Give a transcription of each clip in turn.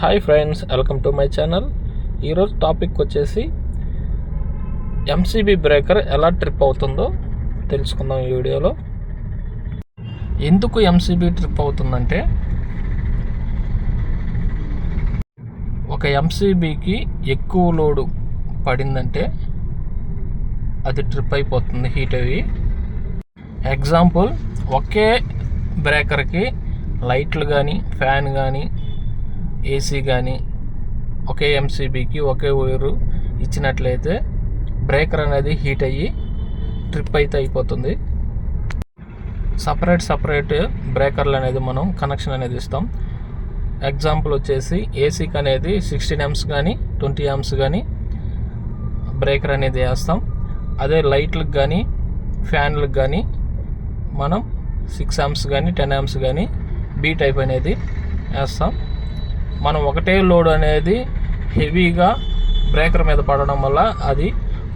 Hi friends, welcome to my channel. ఈరోజు topic వచ్చేసి MCB breaker ఎలా ట్రిప్ అవుతుందో తెలుసుకుందాం ఈ వీడియోలో. ఎందుకు ఎంసీబీ ట్రిప్ అవుతుందంటే, ఒక ఎంసీబీకి ఎక్కువ లోడు పడిందంటే అది ట్రిప్ అయిపోతుంది, హీట్ అయ్యి. ఎగ్జాంపుల్, ఒకే బ్రేకర్కి లైట్లు కానీ, ఫ్యాన్ కానీ, ఏసీ కానీ ఒకే ఎంసీబీకి ఒకే వైరు ఇచ్చినట్లయితే బ్రేకర్ అనేది హీట్ అయ్యి ట్రిప్ అయితే అయిపోతుంది. సపరేట్ బ్రేకర్లు అనేది మనం కనెక్షన్ అనేది ఇస్తాం. ఎగ్జాంపుల్ వచ్చేసి ఏసీకి అనేది 16 amps కానీ 20 amps కానీ బ్రేకర్ అనేది వేస్తాం. అదే లైట్లకు కానీ ఫ్యాన్లకు కానీ మనం 6 amps కానీ 10 amps కానీ బీ టైప్ అనేది వేస్తాం. మనం ఒకటే లోడ్ అనేది హెవీగా బ్రేకర్ మీద పడడం వల్ల అది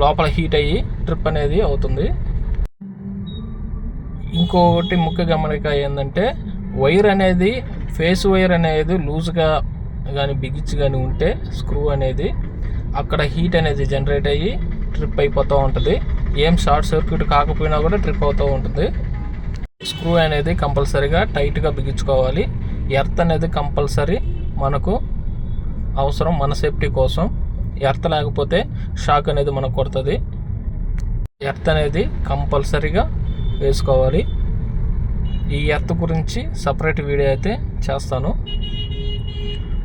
లోపల హీట్ అయ్యి ట్రిప్ అనేది అవుతుంది. ఇంకొకటి ముఖ్య గమనిక ఏంటంటే, వైర్ అనేది ఫేస్ వైర్ అనేది లూజ్గా కానీ బిగించి కానీ ఉంటే స్క్రూ అనేది అక్కడ హీట్ అనేది జనరేట్ అయ్యి ట్రిప్ అయిపోతూ ఉంటుంది. ఏం షార్ట్ సర్క్యూట్ కాకపోయినా కూడా ట్రిప్ అవుతూ ఉంటుంది. స్క్రూ అనేది కంపల్సరీగా టైట్గా బిగించుకోవాలి. ఎర్త్ అనేది కంపల్సరీ మనకు అవసరం, మన సేఫ్టీ కోసం. ఎర్త్ లేకపోతే షాక్ అనేది మనకు కొడుతుంది. ఎర్త్ అనేది కంపల్సరీగా వేసుకోవాలి. ఈ ఎర్త్ గురించి సపరేట్ వీడియో అయితే చేస్తాను.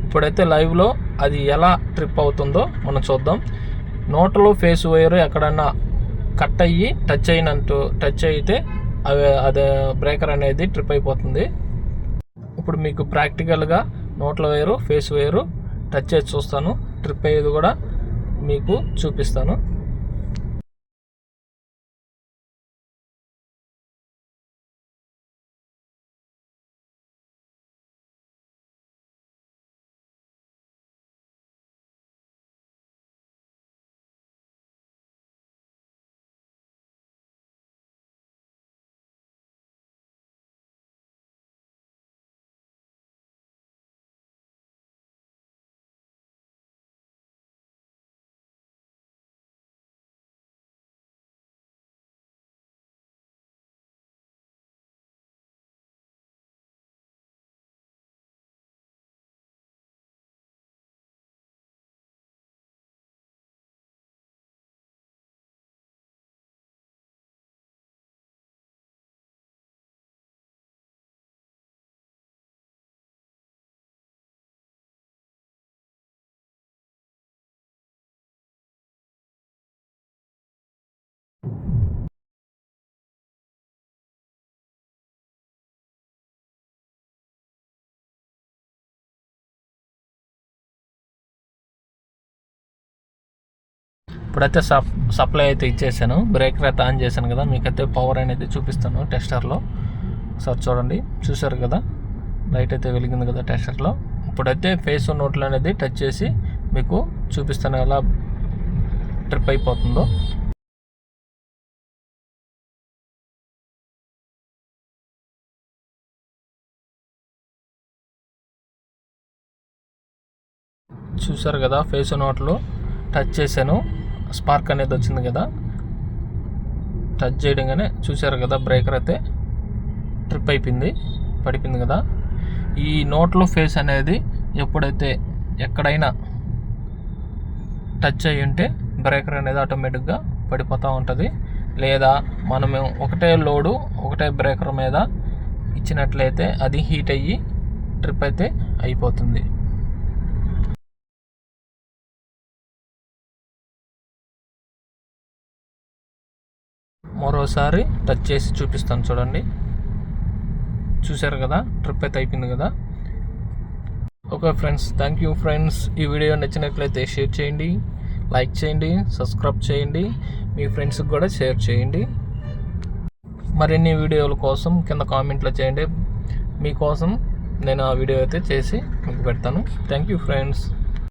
ఇప్పుడైతే లైవ్లో అది ఎలా ట్రిప్ అవుతుందో మనం చూద్దాం. నోట్లో ఫేస్ వైర్ ఎక్కడన్నా కట్ అయ్యి టచ్ అయితే అదే బ్రేకర్ అనేది ట్రిప్ అయిపోతుంది. ఇప్పుడు మీకు ప్రాక్టికల్గా నోట్ల వైరు ఫేస్ వైరు టచ్ చేసి చూస్తాను, ట్రిప్ అయ్యేది కూడా మీకు చూపిస్తాను. ఇప్పుడైతే సప్లై అయితే ఇచ్చేసాను, బ్రేకర్ అయితే ఆన్ చేశాను కదా. మీకైతే పవర్ అనేది చూపిస్తాను టెస్టర్లో. సార్ చూడండి, చూసారు కదా, లైట్ అయితే వెలిగింది కదా టెస్టర్లో. ఇప్పుడైతే ఫేస్ నోట్లు అనేది టచ్ చేసి మీకు చూపిస్తాను ఎలా ట్రిప్ అయిపోతుందో. చూసారు కదా, ఫేస్ నోట్లు టచ్ చేశాను, స్పార్క్ అనేది వచ్చింది కదా. టచ్ చేయడంగానే చూసారు కదా, బ్రేకర్ అయితే ట్రిప్ అయిపోయింది, పడిపోయింది కదా. ఈ నోట్లో ఫేస్ అనేది ఎప్పుడైతే ఎక్కడైనా టచ్ అయ్యి ఉంటే బ్రేకర్ అనేది ఆటోమేటిక్గా పడిపోతూ ఉంటుంది. లేదా మనము ఒకటే లోడు ఒకటే బ్రేకర్ మీద ఇచ్చినట్లయితే అది హీట్ అయ్యి ట్రిప్ అయితే అయిపోతుంది. మరోసారి టచ్ చేసి చూపిస్తాను, చూడండి. చూసారు కదా, ట్రిప్ అయితే అయిపోయింది కదా. Okay friends, thank you friends. ఈ వీడియో నచ్చినట్లయితే షేర్ చేయండి, లైక్ చేయండి, సబ్స్క్రైబ్ చేయండి, మీ ఫ్రెండ్స్కి కూడా షేర్ చేయండి. మరిన్ని వీడియోల కోసం కింద కామెంట్లో చేయండి. మీకోసం నేను ఆ వీడియో అయితే చేసి మీకు పెడతాను. Thank you friends.